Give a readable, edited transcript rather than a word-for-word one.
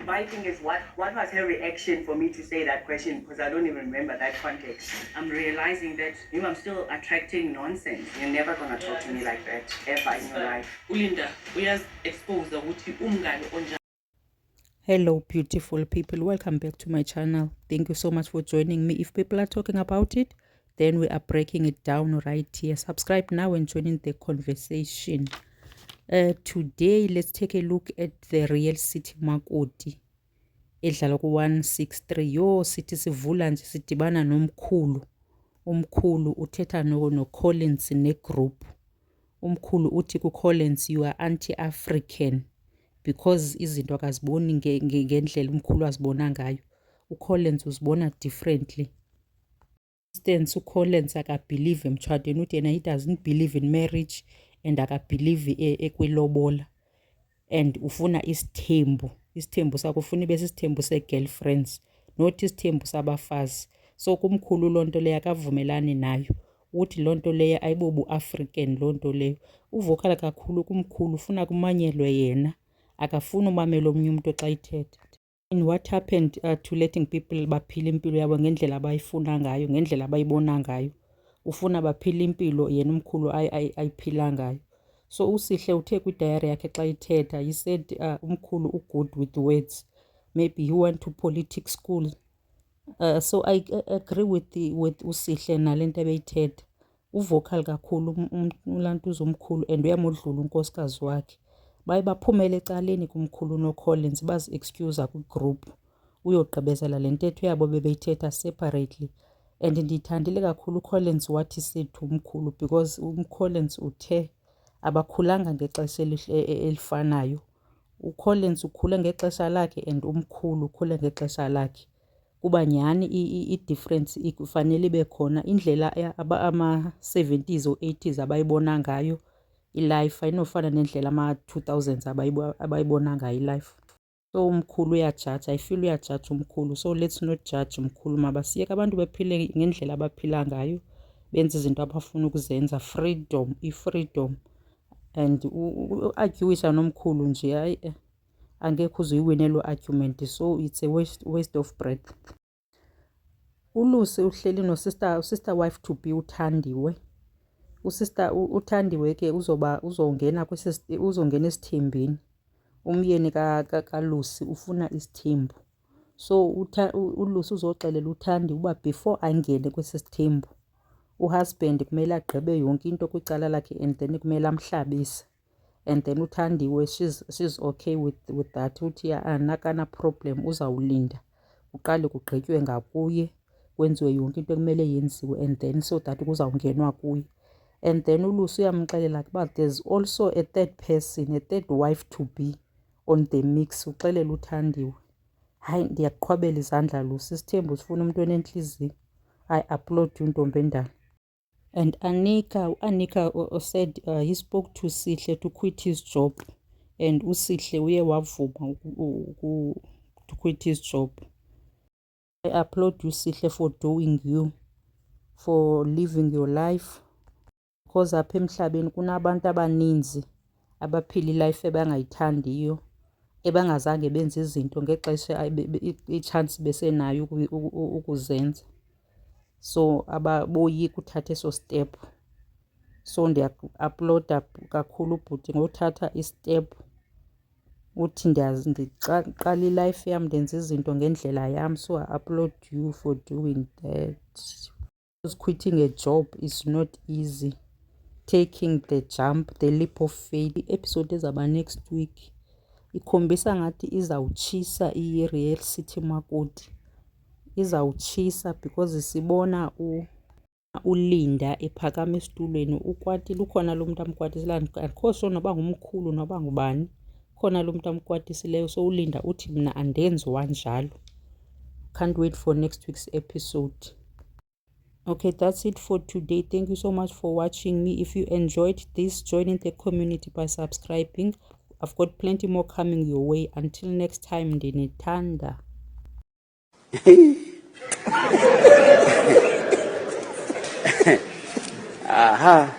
my thing is, what was her reaction for me to say that question? Because I don't even remember that context. I'm realizing that I'm still attracting nonsense. You're never gonna talk to me like that ever in your life. Ulinda, we are exposed to Hello beautiful people, welcome back to my channel. Thank you so much for joining me. If people are talking about it, then we are breaking it down right here. Subscribe now and join in the conversation. Today let's take a look at the Real City Makoti edlala ku-163. Yo sithi sivula nje sidibana nomkhulu. Umkhulu uthetha no Collins negroup. Umkhulu uthi ku Collins, you are anti-African because izinto akaziboni ngendlela umkhulu azibona ngayo. uCollins uzibona differently. Instance, uCollins akabelieve emtshwadweni, uthi yena he doesn't believe in marriage and akabelieve ekwilobola, and ufuna isithembu. Isithembu sakho ufuna ibe sisithembu se-girlfriends, not isithembu sabafazi. So kumkhulu loo nto leyo akavumelani nayo, uthi loo nto leyo ayibobu-African loo nto leyo. Uvokala kakhulu kumkhulu, ufuna kumanyelwe yena, akafuni umamela omnye umuntu xa ithetha. And what happened to letting people baphila impilo yabo ngendlela abayifuna ngayo, ngendlela abayibona ngayo. Ufuna baphila impilo yena umkhulu ayiphila ngayo. So uSihle uthe kwidayari yakhe xa ithetha, he said umkhulu good with words, maybe he went to politics school. So I agree with uSihle nalento ebeyithetha. Uvocal kakhulu ulantuza umkhulu and uyamodlula unkosikazi wakhe. Baye baphumele ecaleni kumkhulu noCollins bazi-excuse kwigroup uyogqibezela le ntetho yabo bebeyithetha separately. And ndiyithandile kakhulu uCollins wathi sethu umkhulu, because uCollins uthe abakhulanga ngexesha elifanayo. uCollins ukhule ngexesha lakhe and umkhulu ukhule ngexesha lakhe. Kuba nyhani i-difference ifanele ibe khona. Indlela ama-70s or 80s abayibona ngayo ilife ayinofana nendlela ama-2000s abayibona ngayo ilife. So umkhulu uyajaja, I feel uyajaja umkhulu. So let's not judge umkhulu, mabasiyeke abantu bephile ngendlela abaphila ngayo, benze izinto abafuna ukuzenza. Freedom, i-freedom. And u-arguisha nomkhulu nje hayi angekho uzuyiwine lo argument, so it's a waste of breath. uLucy uhleli sister wife to be uThandiwe. Usister uThandiwe ke uzongena esithembeni. Umyeni kaLucy ufuna isithembu. So uLucy uzoxelela uThandiwe uba before angene kwesithembu, uhusband kumele agqibe yonke into kwicala lakhe and then kumele amhlabise. And then uThandiwe she's okay with that. Uthi anakana problem, uzawulinda kuqale kugqitywe ngakuye, kwenziwe yonke into ekumele yenziwe, and then so that kuzawungenwa kuye. And then uLucy uyamxelela ukuba there's also a third person, a third wife to be on the mix. Uxelela uThandiwe, hayi ndiyakuqhwabela izandla Lucy, isithembu sifuna umuntu onentliziyo. I applaud you ntombi endala. And Anika said he spoke to Sihle to quit his job, and uSihle uye wavuma to quit his job. I applaud you Sihle for doing you, for living your life, because apha emhlabeni kunabantu abaninzi abaphila ilife ebangayithandiyo, ebangazange benze izinto ngexesha i-chance besenayo ukuzenza. So ababoyika uthatha eso step. So ndiya-uploada kakhulu ubhuti ngothatha istep, uthi ndiqala ilife yam ndenza izinto ngendlela yam. So I upload you for doing that. Because quitting a job is not easy. Taking the jump, the leap of faith. I-episode ezaba next week ikhombisa ngathi izawutshisa i-Real City Makoti. Izawutshisa because sibona uLinda ephakama esitulweni. Ukwatile, ukhona lo muntu amkwatiselayo, akho sure noba ngumkhulu noba ngubani, khona lo muntu amkwatisileyo. So uLinda uthi mna andenziwa njalo. Can't wait for next week's episode. Okay, that's it for today. Thank you so much for watching me. If you enjoyed this, join in the community by subscribing. I've got plenty more coming your way. Until next time, ndinithanda. Aha.